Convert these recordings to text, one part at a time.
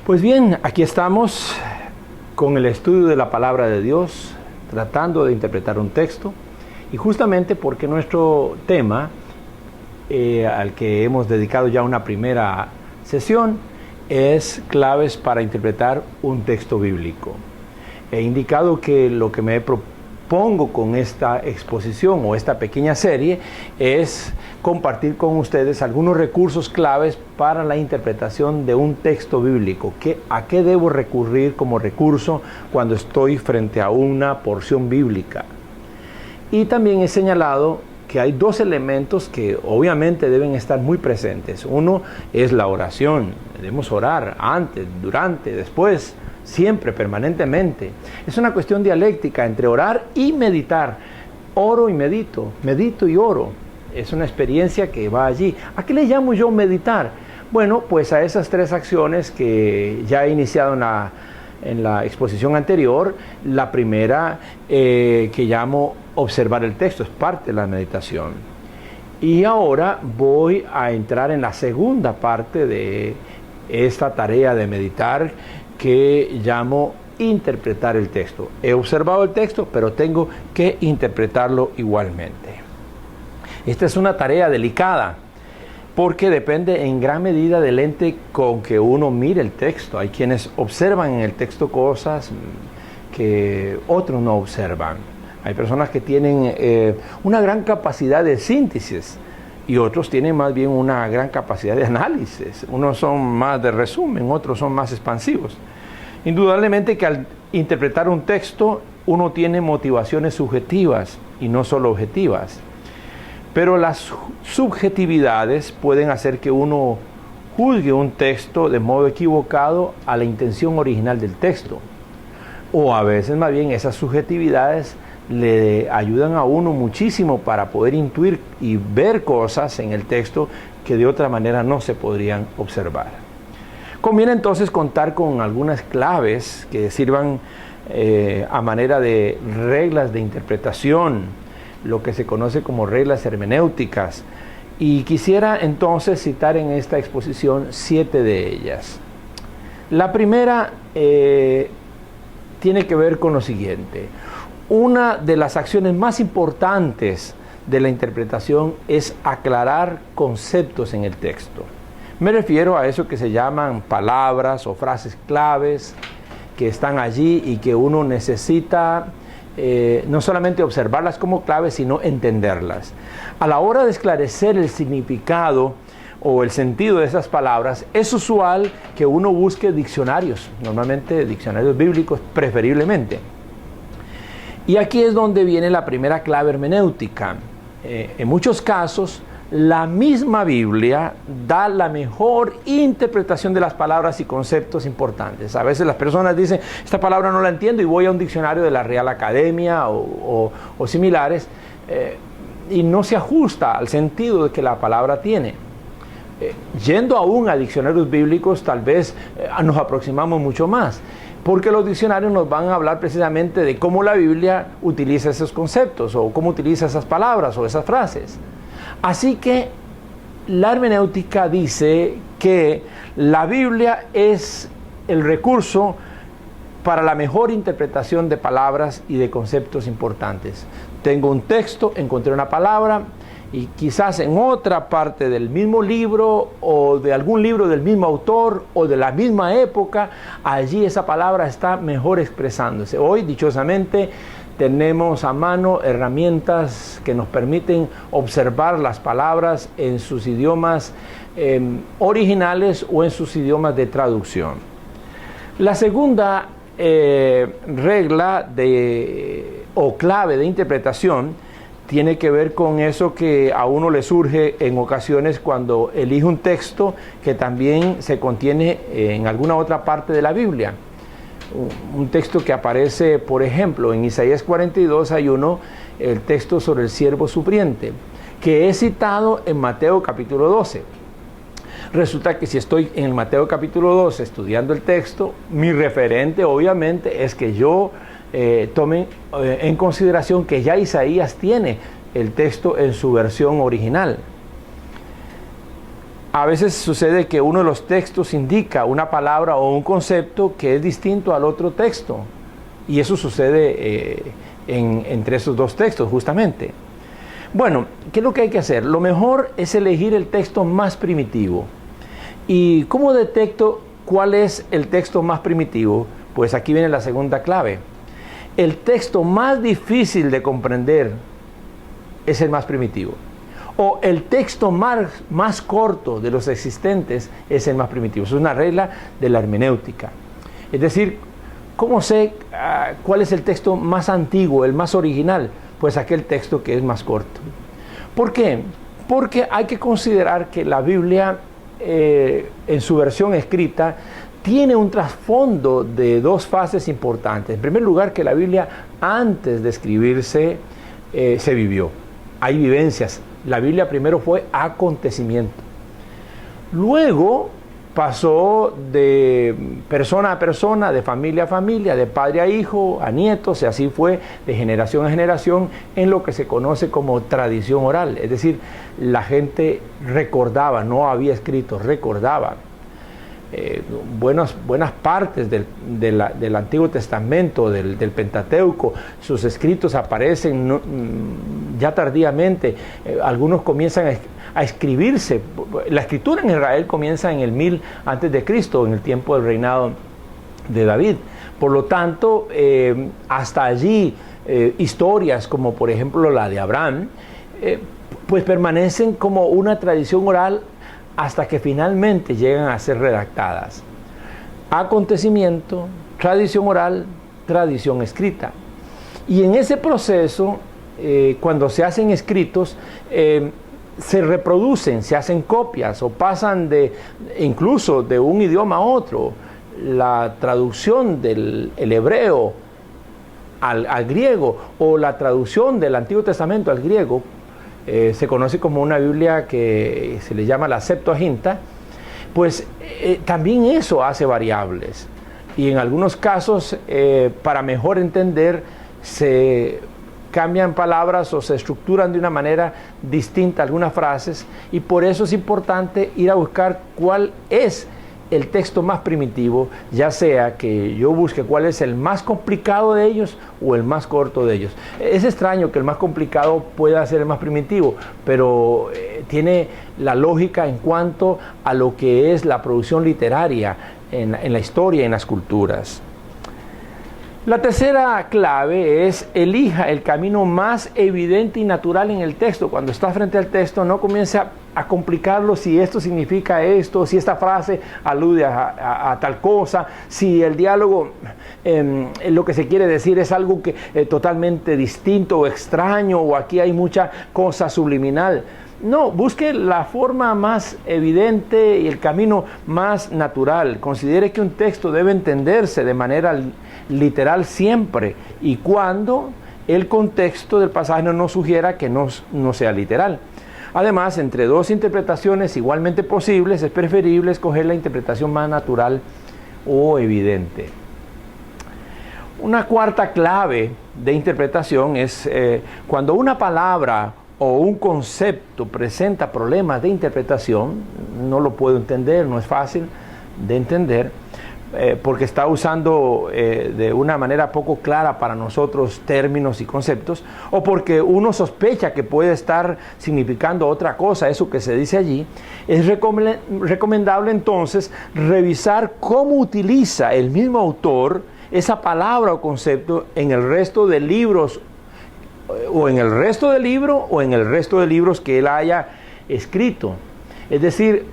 Pues bien, aquí estamos con el estudio de la palabra de Dios, tratando de interpretar un texto, y justamente porque nuestro tema, al que hemos dedicado ya una primera sesión, es claves para interpretar un texto bíblico. He indicado que lo que me propongo con esta exposición o esta pequeña serie es compartir con ustedes algunos recursos claves para la interpretación de un texto bíblico. ¿A qué debo recurrir como recurso cuando estoy frente a una porción bíblica? Y también he señalado que hay dos elementos que obviamente deben estar muy presentes. Uno es la oración. Debemos orar antes, durante, después, siempre, permanentemente. Es una cuestión dialéctica entre orar y meditar. Oro y medito, medito y oro. Es una experiencia que va allí. ¿A qué le llamo yo meditar? Bueno, pues a esas tres acciones que ya he iniciado en la exposición anterior. La primera que llamo observar el texto, es parte de la meditación. Y ahora voy a entrar en la segunda parte de esta tarea de meditar, que llamo interpretar el texto. He observado el texto, pero tengo que interpretarlo igualmente. Esta es una tarea delicada, porque depende en gran medida del lente con que uno mire el texto. Hay quienes observan en el texto cosas que otros no observan. Hay personas que tienen una gran capacidad de síntesis y otros tienen más bien una gran capacidad de análisis. Unos son más de resumen, otros son más expansivos. Indudablemente que al interpretar un texto uno tiene motivaciones subjetivas y no solo objetivas. Pero las subjetividades pueden hacer que uno juzgue un texto de modo equivocado a la intención original del texto. O a veces más bien esas subjetividades le ayudan a uno muchísimo para poder intuir y ver cosas en el texto que de otra manera no se podrían observar. Conviene entonces contar con algunas claves que sirvan a manera de reglas de interpretación, lo que se conoce como reglas hermenéuticas, y quisiera entonces citar en esta exposición 7 de ellas. La primera tiene que ver con lo siguiente. Una de las acciones más importantes de la interpretación es aclarar conceptos en el texto. Me refiero a eso que se llaman palabras o frases claves que están allí y que uno necesita no solamente observarlas como claves, sino entenderlas. A la hora de esclarecer el significado o el sentido de esas palabras, es usual que uno busque diccionarios, normalmente diccionarios bíblicos preferiblemente. Y aquí es donde viene la primera clave hermenéutica. En muchos casos, la misma Biblia da la mejor interpretación de las palabras y conceptos importantes. A veces las personas dicen, esta palabra no la entiendo y voy a un diccionario de la Real Academia o similares y no se ajusta al sentido que la palabra tiene. Yendo aún a diccionarios bíblicos, tal vez nos aproximamos mucho más, porque los diccionarios nos van a hablar precisamente de cómo la Biblia utiliza esos conceptos o cómo utiliza esas palabras o esas frases. Así que la hermenéutica dice que la Biblia es el recurso para la mejor interpretación de palabras y de conceptos importantes. Tengo un texto, encontré una palabra y quizás en otra parte del mismo libro o de algún libro del mismo autor o de la misma época, allí esa palabra está mejor expresándose. Hoy, dichosamente, tenemos a mano herramientas que nos permiten observar las palabras en sus idiomas originales o en sus idiomas de traducción. La segunda regla o clave de interpretación tiene que ver con eso que a uno le surge en ocasiones cuando elige un texto que también se contiene en alguna otra parte de la Biblia. Un texto que aparece, por ejemplo, en Isaías 42 hay el texto sobre el siervo sufriente, que es citado en Mateo capítulo 12. Resulta que si estoy en el Mateo capítulo 12 estudiando el texto, mi referente obviamente es que yo tome en consideración que ya Isaías tiene el texto en su versión original. A veces sucede que uno de los textos indica una palabra o un concepto que es distinto al otro texto. Y eso sucede entre esos dos textos, justamente. Bueno, ¿qué es lo que hay que hacer? Lo mejor es elegir el texto más primitivo. ¿Y cómo detecto cuál es el texto más primitivo? Pues aquí viene la segunda clave. El texto más difícil de comprender es el más primitivo. O el texto más corto de los existentes es el más primitivo. Es una regla de la hermenéutica. Es decir, ¿cómo sé cuál es el texto más antiguo, el más original? Pues aquel texto que es más corto. ¿Por qué? Porque hay que considerar que la Biblia, en su versión escrita, tiene un trasfondo de dos fases importantes. En primer lugar, que la Biblia antes de escribirse se vivió. Hay vivencias. La Biblia primero fue acontecimiento. Luego pasó de persona a persona, de familia a familia, de padre a hijo, a nietos, y así fue de generación a generación en lo que se conoce como tradición oral. Es decir, la gente recordaba, no había escrito, recordaba. Buenas partes del Antiguo Testamento, del Pentateuco, sus escritos aparecen ya tardíamente. Algunos comienzan a escribirse. La escritura en Israel comienza en el 1000 antes de Cristo, en el tiempo del reinado de David. Por lo tanto, hasta allí historias como por ejemplo la de Abraham, pues permanecen como una tradición oral hasta que finalmente llegan a ser redactadas. Acontecimiento, tradición oral, tradición escrita. Y en ese proceso, cuando se hacen escritos, se reproducen, se hacen copias o pasan incluso de un idioma a otro. La traducción del hebreo al griego o la traducción del Antiguo Testamento al griego se conoce como una Biblia que se le llama la Septuaginta, pues también eso hace variables. Y en algunos casos, para mejor entender, se cambian palabras o se estructuran de una manera distinta algunas frases, y por eso es importante ir a buscar cuál es el texto más primitivo, ya sea que yo busque cuál es el más complicado de ellos o el más corto de ellos. Es extraño que el más complicado pueda ser el más primitivo, pero tiene la lógica en cuanto a lo que es la producción literaria en la historia, en las culturas. La tercera clave es: elija el camino más evidente y natural en el texto. Cuando está frente al texto, no comience a complicarlo, si esto significa esto, si esta frase alude a tal cosa, si el diálogo, lo que se quiere decir es algo que totalmente distinto o extraño, o aquí hay mucha cosa subliminal. No, busque la forma más evidente y el camino más natural. Considere que un texto debe entenderse de manera literal siempre y cuando el contexto del pasaje no nos sugiera que no sea literal. Además, entre dos interpretaciones igualmente posibles, es preferible escoger la interpretación más natural o evidente. Una cuarta clave de interpretación es cuando una palabra o un concepto presenta problemas de interpretación, no lo puedo entender, no es fácil de entender, porque está usando de una manera poco clara para nosotros términos y conceptos, o porque uno sospecha que puede estar significando otra cosa, eso que se dice allí. Es recomendable entonces revisar cómo utiliza el mismo autor esa palabra o concepto en el resto de libros, o en el resto del libro o en el resto de libros que él haya escrito. Es decir,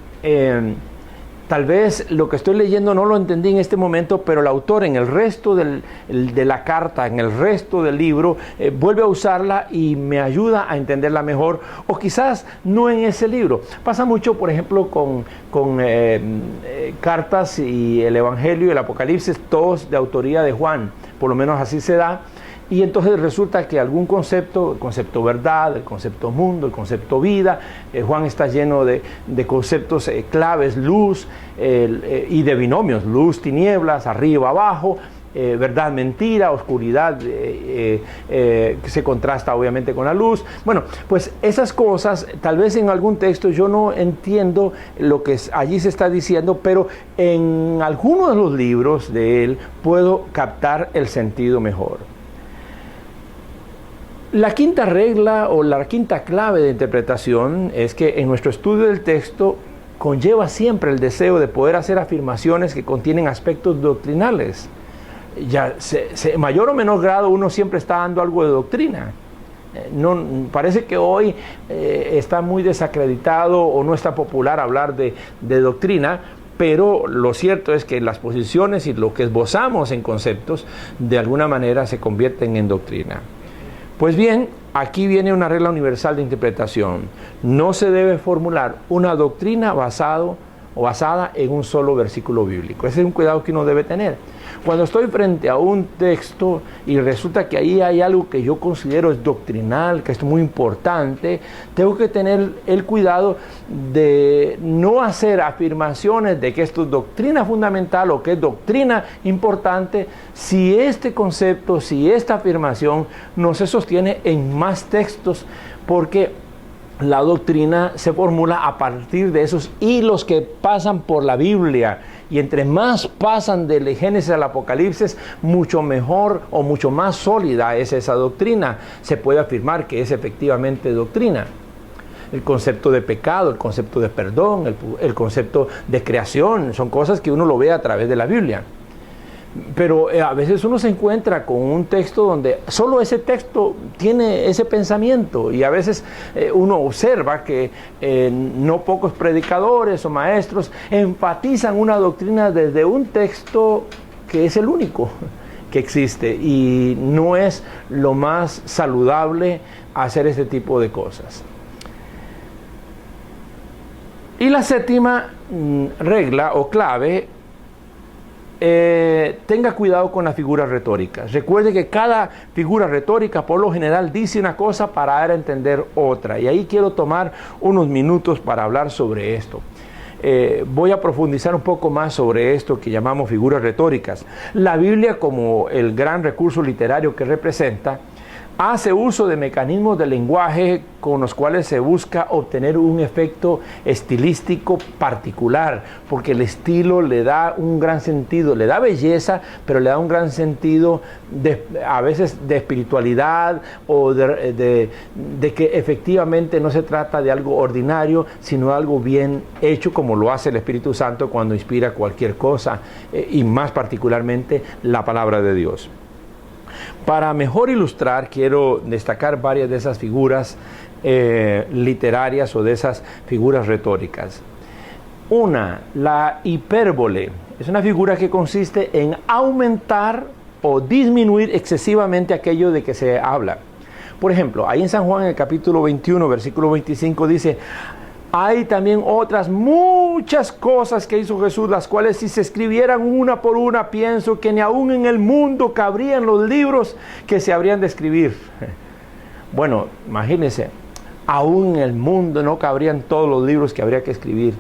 tal vez lo que estoy leyendo no lo entendí en este momento, pero el autor en el resto de la carta, en el resto del libro, vuelve a usarla y me ayuda a entenderla mejor, o quizás no en ese libro. Pasa mucho, por ejemplo, con cartas y el Evangelio y el Apocalipsis, todos de autoría de Juan, por lo menos así se da. Y entonces resulta que algún concepto, el concepto verdad, el concepto mundo, el concepto vida, Juan está lleno de conceptos claves, luz, y de binomios, luz, tinieblas, arriba, abajo, verdad, mentira, oscuridad, que se contrasta obviamente con la luz. Bueno, pues esas cosas, tal vez en algún texto yo no entiendo lo que allí se está diciendo, pero en algunos de los libros de él puedo captar el sentido mejor. La quinta regla o la quinta clave de interpretación es que en nuestro estudio del texto conlleva siempre el deseo de poder hacer afirmaciones que contienen aspectos doctrinales. Ya, mayor o menor grado uno siempre está dando algo de doctrina. Parece que hoy está muy desacreditado o no está popular hablar de doctrina, pero lo cierto es que las posiciones y lo que esbozamos en conceptos de alguna manera se convierten en doctrina. Pues bien, aquí viene una regla universal de interpretación. No se debe formular una doctrina basada en un solo versículo bíblico. Ese es un cuidado que uno debe tener. Cuando estoy frente a un texto y resulta que ahí hay algo que yo considero es doctrinal, que es muy importante, tengo que tener el cuidado de no hacer afirmaciones de que esto es doctrina fundamental o que es doctrina importante si este concepto, si esta afirmación no se sostiene en más textos, porque la doctrina se formula a partir de esos hilos que pasan por la Biblia, y entre más pasan del Génesis al Apocalipsis, mucho mejor o mucho más sólida es esa doctrina. Se puede afirmar que es efectivamente doctrina. El concepto de pecado, el concepto de perdón, el concepto de creación, son cosas que uno lo ve a través de la Biblia. Pero a veces uno se encuentra con un texto donde solo ese texto tiene ese pensamiento, y a veces uno observa que no pocos predicadores o maestros enfatizan una doctrina desde un texto que es el único que existe, y no es lo más saludable hacer este tipo de cosas. Y la séptima regla o clave: tenga cuidado con las figuras retóricas. Recuerde que cada figura retórica por lo general dice una cosa para dar a entender otra, y ahí quiero tomar unos minutos para hablar sobre esto. Voy a profundizar un poco más sobre esto que llamamos figuras retóricas. La Biblia, como el gran recurso literario que representa, hace uso de mecanismos de lenguaje con los cuales se busca obtener un efecto estilístico particular, porque el estilo le da un gran sentido, le da belleza, pero le da un gran sentido a veces de espiritualidad, o de que efectivamente no se trata de algo ordinario, sino algo bien hecho, como lo hace el Espíritu Santo cuando inspira cualquier cosa, y más particularmente la palabra de Dios. Para mejor ilustrar, quiero destacar varias de esas figuras literarias o de esas figuras retóricas. Una, la hipérbole. Es una figura que consiste en aumentar o disminuir excesivamente aquello de que se habla. Por ejemplo, ahí en San Juan, en el capítulo 21, versículo 25, dice: hay también otras muchas cosas que hizo Jesús, las cuales si se escribieran una por una, pienso que ni aún en el mundo cabrían los libros que se habrían de escribir. Bueno, imagínense, aún en el mundo no cabrían todos los libros que habría que escribir.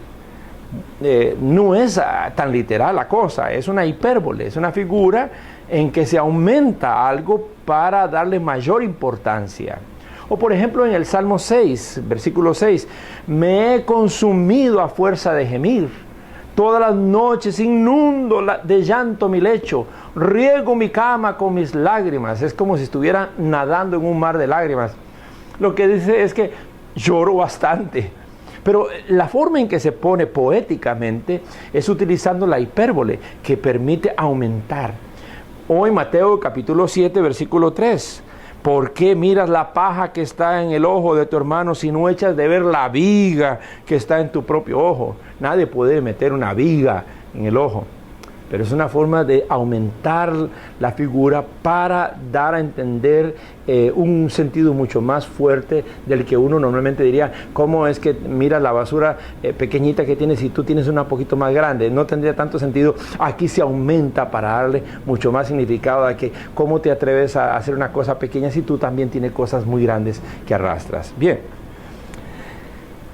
No es tan literal la cosa, es una hipérbole, es una figura en que se aumenta algo para darle mayor importancia. O por ejemplo en el Salmo 6, versículo 6, me he consumido a fuerza de gemir. Todas las noches inundo de llanto mi lecho, riego mi cama con mis lágrimas. Es como si estuviera nadando en un mar de lágrimas. Lo que dice es que lloro bastante. Pero la forma en que se pone poéticamente es utilizando la hipérbole, que permite aumentar. Hoy Mateo capítulo 7, versículo 3. ¿Por qué miras la paja que está en el ojo de tu hermano si no echas de ver la viga que está en tu propio ojo? Nadie puede meter una viga en el ojo, pero es una forma de aumentar la figura para dar a entender un sentido mucho más fuerte del que uno normalmente diría: ¿cómo es que miras la basura pequeñita que tienes si tú tienes una poquito más grande? No tendría tanto sentido. Aquí se aumenta para darle mucho más significado a que cómo te atreves a hacer una cosa pequeña si tú también tienes cosas muy grandes que arrastras. Bien,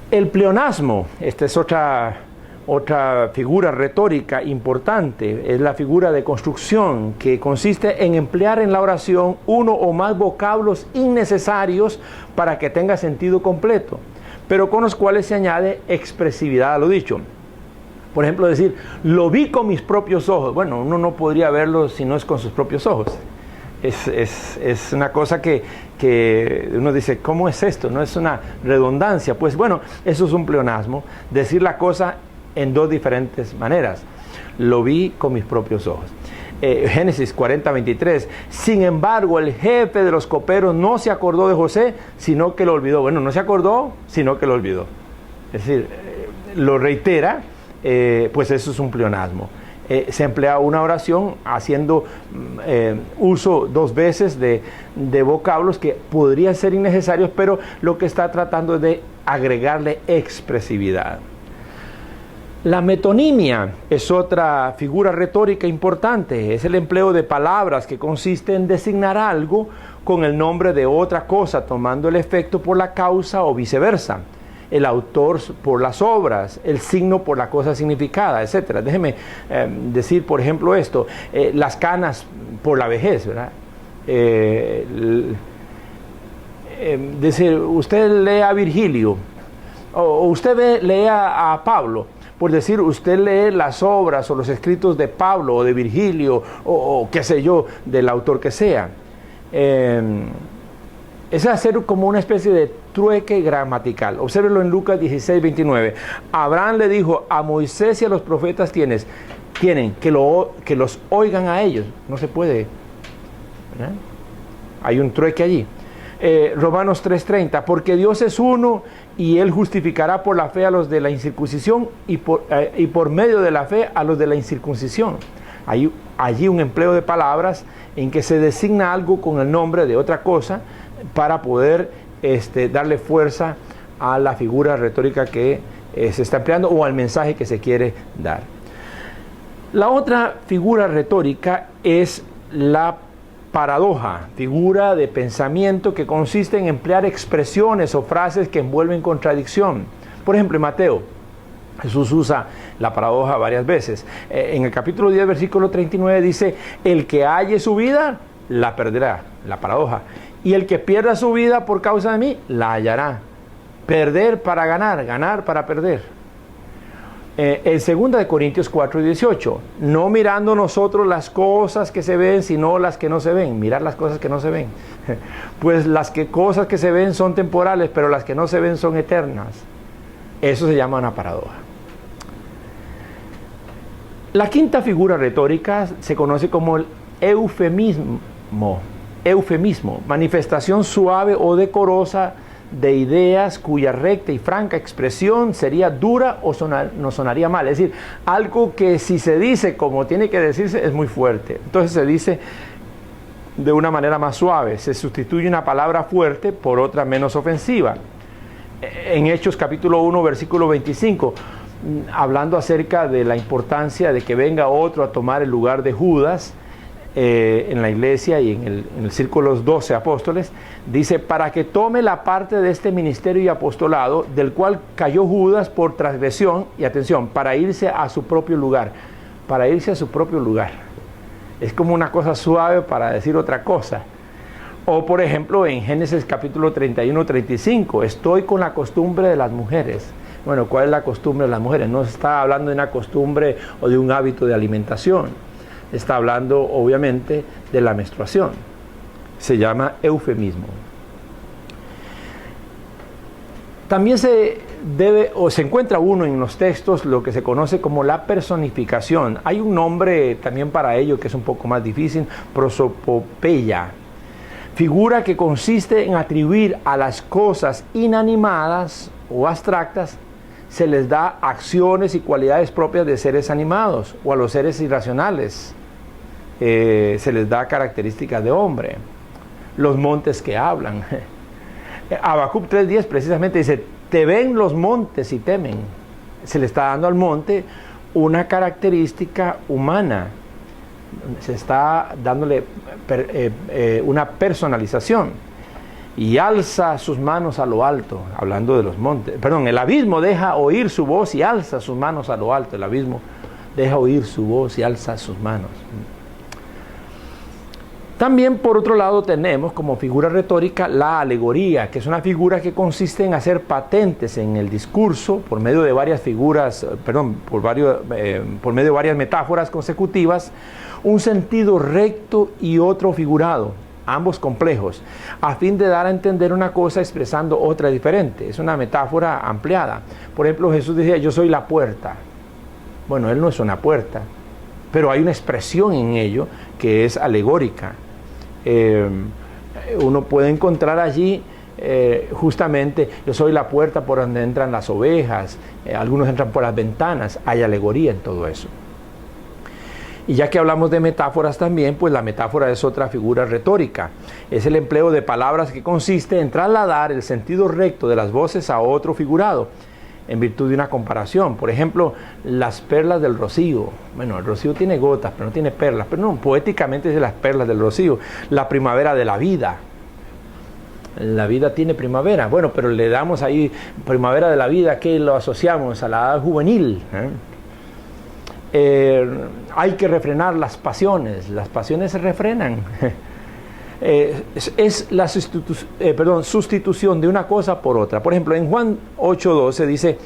el pleonasmo, esta es otra Otra figura retórica importante es la figura de construcción, que consiste en emplear en la oración uno o más vocablos innecesarios para que tenga sentido completo, pero con los cuales se añade expresividad a lo dicho. Por ejemplo, decir, lo vi con mis propios ojos. Bueno, uno no podría verlo si no es con sus propios ojos. Es una cosa que uno dice, ¿cómo es esto? No es una redundancia. Pues bueno, eso es un pleonasmo, decir la cosa en dos diferentes maneras. Lo vi con mis propios ojos. Génesis 40:23. Sin embargo, el jefe de los coperos no se acordó de José, sino que lo olvidó. Bueno, no se acordó, sino que lo olvidó. Es decir, lo reitera, pues eso es un pleonasmo. Se emplea una oración haciendo uso dos veces de vocablos que podrían ser innecesarios, pero lo que está tratando es de agregarle expresividad. La metonimia es otra figura retórica importante. Es el empleo de palabras que consiste en designar algo con el nombre de otra cosa, tomando el efecto por la causa o viceversa. El autor por las obras, el signo por la cosa significada, etc. Déjeme decir, por ejemplo, esto. Las canas por la vejez, ¿verdad? Decir, usted lee a Virgilio, o usted lee a Pablo. Por decir, usted lee las obras o los escritos de Pablo o de Virgilio o qué sé yo, del autor que sea. Es hacer como una especie de trueque gramatical. Obsérvelo en Lucas 16:29. Abraham le dijo, a Moisés y a los profetas tienen que los oigan a ellos. No se puede, ¿verdad? Hay un trueque allí. Romanos 3:30, porque Dios es uno y Él justificará por la fe a los de la incircuncisión y por medio de la fe a los de la incircuncisión. Hay allí un empleo de palabras en que se designa algo con el nombre de otra cosa para poder darle fuerza a la figura retórica que se está empleando o al mensaje que se quiere dar. La otra figura retórica es la paradoja, figura de pensamiento que consiste en emplear expresiones o frases que envuelven contradicción. Por ejemplo, en Mateo, Jesús usa la paradoja varias veces. En el capítulo 10, versículo 39 dice, el que halle su vida, la perderá, la paradoja. Y el que pierda su vida por causa de mí, la hallará. Perder para ganar, ganar para perder. En 2 Corintios 4:18, no mirando nosotros las cosas que se ven, sino las que no se ven. Mirar las cosas que no se ven. Pues cosas que se ven son temporales, pero las que no se ven son eternas. Eso se llama una paradoja. La quinta figura retórica se conoce como el eufemismo. Eufemismo, manifestación suave o decorosa de ideas cuya recta y franca expresión sería dura o no sonaría mal. Es decir, algo que si se dice como tiene que decirse es muy fuerte. Entonces se dice de una manera más suave. Se sustituye una palabra fuerte por otra menos ofensiva. En Hechos capítulo 1, versículo 25, hablando acerca de la importancia de que venga otro a tomar el lugar de Judas, en la iglesia y en el círculo de los 12 apóstoles, dice, para que tome la parte de este ministerio y apostolado, del cual cayó Judas por transgresión, y atención, para irse a su propio lugar, para irse a su propio lugar. Es como una cosa suave para decir otra cosa. O por ejemplo, en Génesis capítulo 31-35, estoy con la costumbre de las mujeres. Bueno, ¿cuál es la costumbre de las mujeres? No está hablando de una costumbre o de un hábito de alimentación. Está hablando obviamente de la menstruación. Se llama eufemismo. También se encuentra uno en los textos lo que se conoce como la personificación. Hay un nombre también para ello que es un poco más difícil, prosopopeia. Figura que consiste en atribuir a las cosas inanimadas o abstractas, se les da acciones y cualidades propias de seres animados, o a los seres irracionales se les da características de hombre. Los montes que hablan. Habacuc 3:10 precisamente dice, te ven los montes y temen. Se le está dando al monte una característica humana. Se está dándole una personalización. y alza sus manos a lo alto, hablando de los montes. Perdón, el abismo deja oír su voz y alza sus manos a lo alto. El abismo deja oír su voz y alza sus manos. También, por otro lado, tenemos como figura retórica la alegoría, que es una figura que consiste en hacer patentes en el discurso por medio de varias figuras, por medio de varias metáforas consecutivas, un sentido recto y otro figurado, ambos complejos, a fin de dar a entender una cosa expresando otra diferente. Es una metáfora ampliada. Por ejemplo, Jesús decía, yo soy la puerta. Bueno, Él no es una puerta, pero hay una expresión en ello que es alegórica. Uno puede encontrar allí justamente, yo soy la puerta por donde entran las ovejas, algunos entran por las ventanas, hay alegoría en todo eso. Y ya que hablamos de metáforas también, pues la metáfora es otra figura retórica. Es el empleo de palabras que consiste en trasladar el sentido recto de las voces a otro figurado, en virtud de una comparación. Por ejemplo, las perlas del rocío. Bueno, el rocío tiene gotas, pero no tiene perlas. Pero no, poéticamente es de las perlas del rocío. La primavera de la vida. La vida tiene primavera. Bueno, pero le damos ahí primavera de la vida, que lo asociamos a la edad juvenil. Hay que refrenar las pasiones. Las pasiones se refrenan. Es la sustitución de una cosa por otra. Por ejemplo, en Juan 8:12 dice,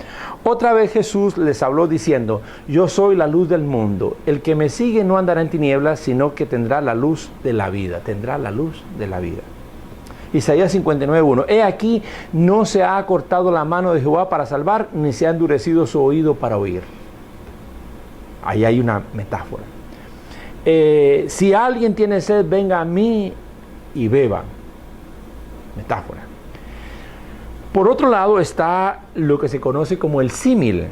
otra vez Jesús les habló diciendo, yo soy la luz del mundo, el que me sigue no andará en tinieblas, sino que tendrá la luz de la vida, tendrá la luz de la vida. Isaías 59:1, he aquí, no se ha acortado la mano de Jehová para salvar, ni se ha endurecido su oído para oír. Ahí hay una metáfora. Si alguien tiene sed, venga a mí y beba. Metáfora. Por otro lado está lo que se conoce como el símil,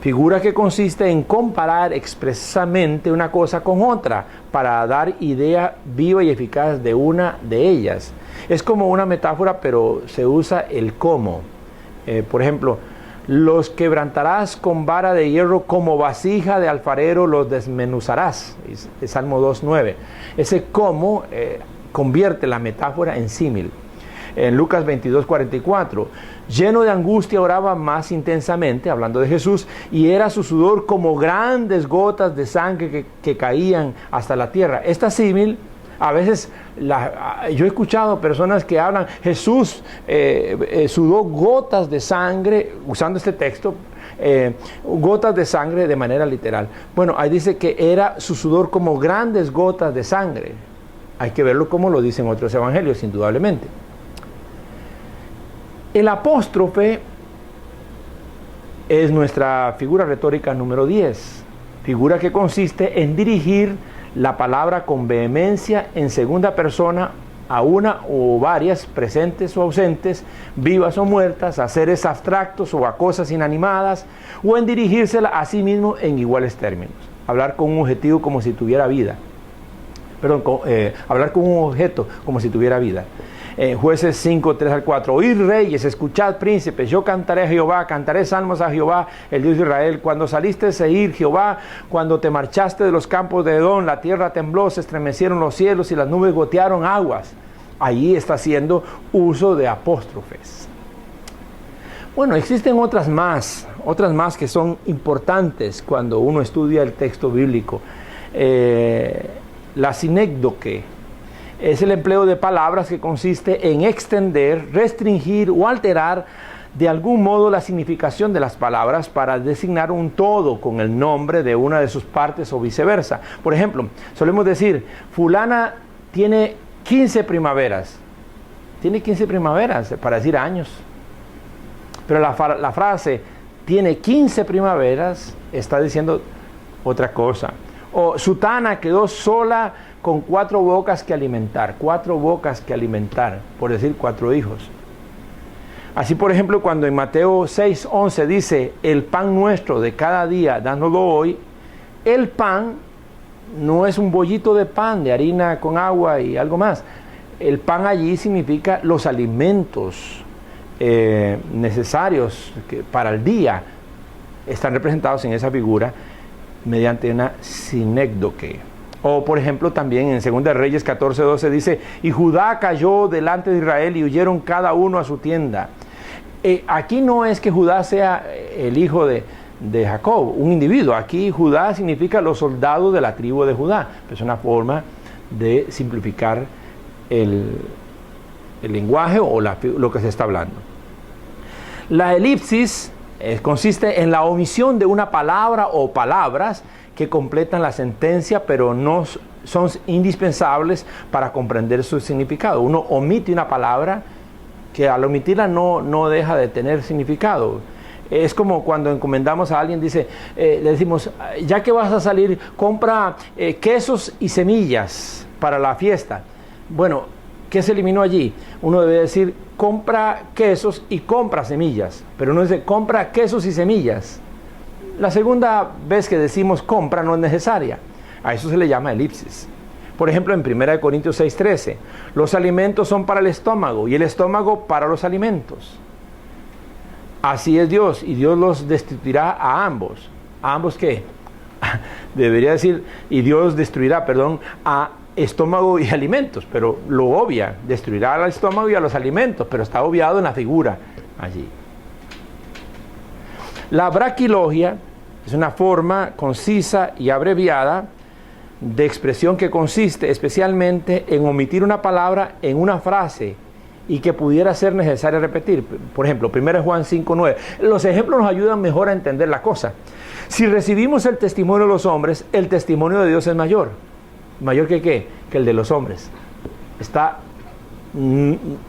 figura que consiste en comparar expresamente una cosa con otra para dar idea viva y eficaz de una de ellas. Es como una metáfora, pero se usa el cómo. Por ejemplo, los quebrantarás con vara de hierro, como vasija de alfarero los desmenuzarás. Es Salmo 2:9. Ese cómo convierte la metáfora en símil. En Lucas 22:44, lleno de angustia oraba más intensamente, hablando de Jesús, y era su sudor como grandes gotas de sangre que caían hasta la tierra. Esta símil, a veces yo he escuchado personas que hablan, Jesús sudó gotas de sangre, usando este texto, gotas de sangre de manera literal. Bueno, ahí dice que era su sudor como grandes gotas de sangre. Hay que verlo como lo dicen otros evangelios, indudablemente. El apóstrofe es nuestra figura retórica número 10, figura que consiste en dirigir la palabra con vehemencia en segunda persona a una o varias presentes o ausentes, vivas o muertas, a seres abstractos o a cosas inanimadas, o en dirigírsela a sí mismo en iguales términos. Hablar con un objetivo como si tuviera vida. Hablar con un objeto como si tuviera vida. Jueces 5:3-4, oíd reyes, escuchad príncipes, yo cantaré a Jehová, cantaré salmos a Jehová, el Dios de Israel. Cuando saliste de Seir, Jehová, cuando te marchaste de los campos de Edom, la tierra tembló, se estremecieron los cielos y las nubes gotearon aguas. Allí está haciendo uso de apóstrofes. Bueno, existen otras más que son importantes cuando uno estudia el texto bíblico. La sinécdoque es el empleo de palabras que consiste en extender, restringir o alterar de algún modo la significación de las palabras para designar un todo con el nombre de una de sus partes o viceversa. Por ejemplo, solemos decir, fulana tiene 15 primaveras. Tiene 15 primaveras para decir años. Pero la frase tiene 15 primaveras está diciendo otra cosa. O Sutana quedó sola con 4 bocas que alimentar. 4 bocas que alimentar, por decir 4 hijos. Así, por ejemplo, cuando en Mateo 6:11 dice, el pan nuestro de cada día, dánoslo hoy, el pan no es un bollito de pan, de harina con agua y algo más. El pan allí significa los alimentos necesarios para el día. Están representados en esa figura mediante una sinécdoque. O por ejemplo también en 2 Reyes 14:12 dice, y Judá cayó delante de Israel y huyeron cada uno a su tienda. Aquí no es que Judá sea el hijo de Jacob, un individuo. Aquí Judá significa los soldados de la tribu de Judá. Es una forma de simplificar el lenguaje o lo que se está hablando. La elipsis consiste en la omisión de una palabra o palabras que completan la sentencia, pero no son indispensables para comprender su significado. Uno omite una palabra que al omitirla no deja de tener significado. Es como cuando encomendamos a alguien, le decimos, ya que vas a salir, compra quesos y semillas para la fiesta. Bueno, ¿qué se eliminó allí? Uno debe decir, compra quesos y compra semillas, pero uno dice, compra quesos y semillas. La segunda vez que decimos compra no es necesaria. A eso se le llama elipsis. Por ejemplo, en 1 Corintios 6:13, los alimentos son para el estómago y el estómago para los alimentos. Así es Dios, y Dios los destruirá a ambos. ¿A ambos qué? Debería decir, y Dios destruirá, a estómago y alimentos, pero lo obvia, destruirá al estómago y a los alimentos, pero está obviado en la figura allí. La braquilogia es una forma concisa y abreviada de expresión que consiste especialmente en omitir una palabra en una frase y que pudiera ser necesaria repetir. Por ejemplo, 1 Juan 5:9. Los ejemplos nos ayudan mejor a entender la cosa. Si recibimos el testimonio de los hombres, el testimonio de Dios es mayor. ¿Mayor que qué? Que el de los hombres.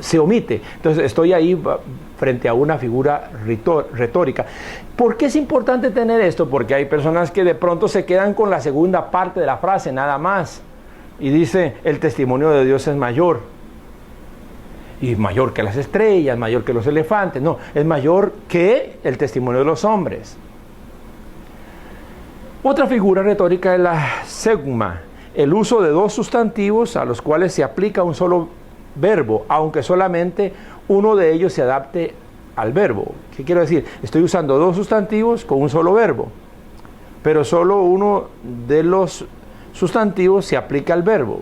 Se omite. Entonces estoy ahí frente a una figura retórica. ¿Por qué es importante tener esto? Porque hay personas que de pronto se quedan con la segunda parte de la frase nada más y dice, el testimonio de Dios es mayor, y mayor que las estrellas, mayor que los elefantes. No, es mayor que el testimonio de los hombres. Otra figura retórica es la zeugma, el uso de dos sustantivos a los cuales se aplica un solo verbo, aunque solamente uno de ellos se adapte al verbo. ¿Qué quiero decir? Estoy usando dos sustantivos con un solo verbo, pero solo uno de los sustantivos se aplica al verbo.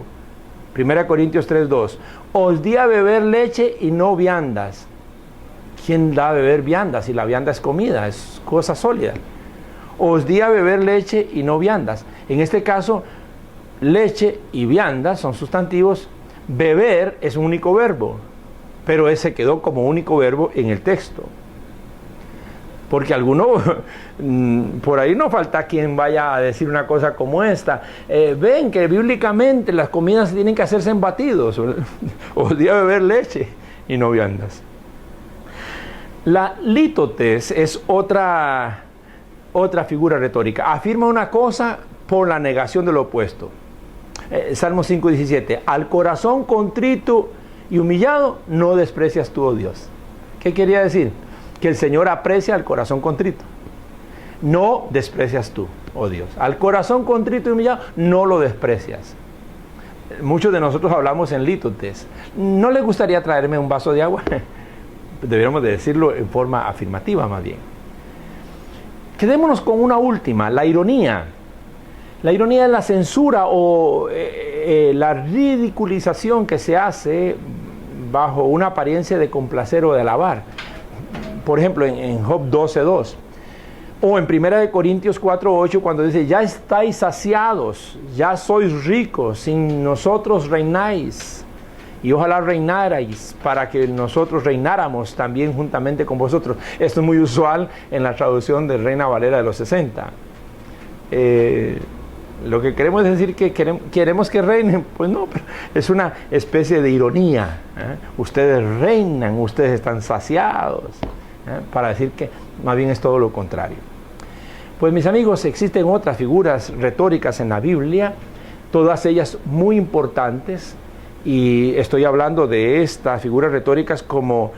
1 Corintios 3:2. Os di a beber leche y no viandas. ¿Quién da a beber viandas? Si la vianda es comida, es cosa sólida. Os di a beber leche y no viandas. En este caso, leche y viandas son sustantivos. Beber es un único verbo, pero ese quedó como único verbo en el texto. Porque alguno, por ahí no falta quien vaya a decir una cosa como esta. Ven que bíblicamente las comidas tienen que hacerse en batidos. Os di a beber leche y no viandas. La lítotes es otra figura retórica. Afirma una cosa por la negación de lo opuesto. Salmo 5:17. Al corazón contrito y humillado no desprecias tú, oh Dios. ¿Qué quería decir? Que el Señor aprecia al corazón contrito. No desprecias tú, oh Dios. Al corazón contrito y humillado no lo desprecias. Muchos de nosotros hablamos en lítotes. ¿No les gustaría traerme un vaso de agua? Deberíamos de decirlo en forma afirmativa más bien. Quedémonos con una última, la ironía. La ironía es la censura o la ridiculización que se hace bajo una apariencia de complacer o de alabar. Por ejemplo, en Job 12:2. O en 1 Corintios 4:8, cuando dice, ya estáis saciados, ya sois ricos, sin nosotros reináis. Y ojalá reinarais para que nosotros reináramos también juntamente con vosotros. Esto es muy usual en la traducción de Reina Valera de los 60. Lo que queremos decir que queremos que reinen, pues no, pero es una especie de ironía. Ustedes reinan, ustedes están saciados, para decir que más bien es todo lo contrario. Pues mis amigos, existen otras figuras retóricas en la Biblia, todas ellas muy importantes, y estoy hablando de estas figuras retóricas como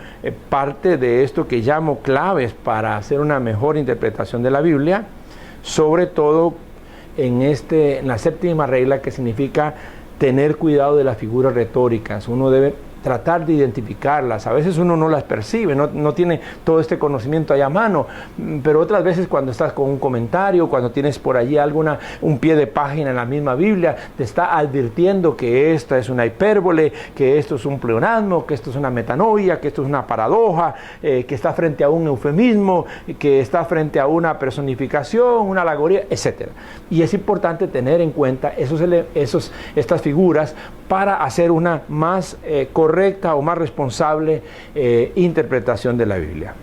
parte de esto que llamo claves para hacer una mejor interpretación de la Biblia, sobre todo en la séptima regla, que significa tener cuidado de las figuras retóricas. Uno debe tratar de identificarlas. A veces uno no las percibe, no tiene todo este conocimiento ahí a mano, pero otras veces cuando estás con un comentario, cuando tienes por allí un pie de página en la misma Biblia, te está advirtiendo que esta es una hipérbole, que esto es un pleonasmo, que esto es una metanoia, que esto es una paradoja, que está frente a un eufemismo, que está frente a una personificación, una alegoría, etc. Y es importante tener en cuenta estas figuras para hacer una más correcta o más responsable interpretación de la Biblia.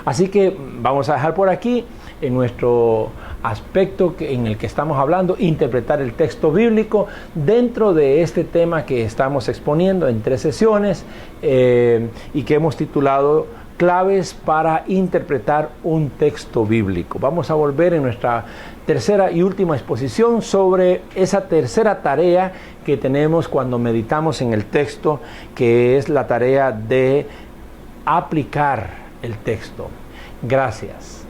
Así que vamos a dejar por aquí en nuestro aspecto en el que estamos hablando, interpretar el texto bíblico dentro de este tema que estamos exponiendo en 3 sesiones y que hemos titulado Claves para interpretar un texto bíblico. Vamos a volver en nuestra tercera y última exposición sobre esa tercera tarea que tenemos cuando meditamos en el texto, que es la tarea de aplicar el texto. Gracias.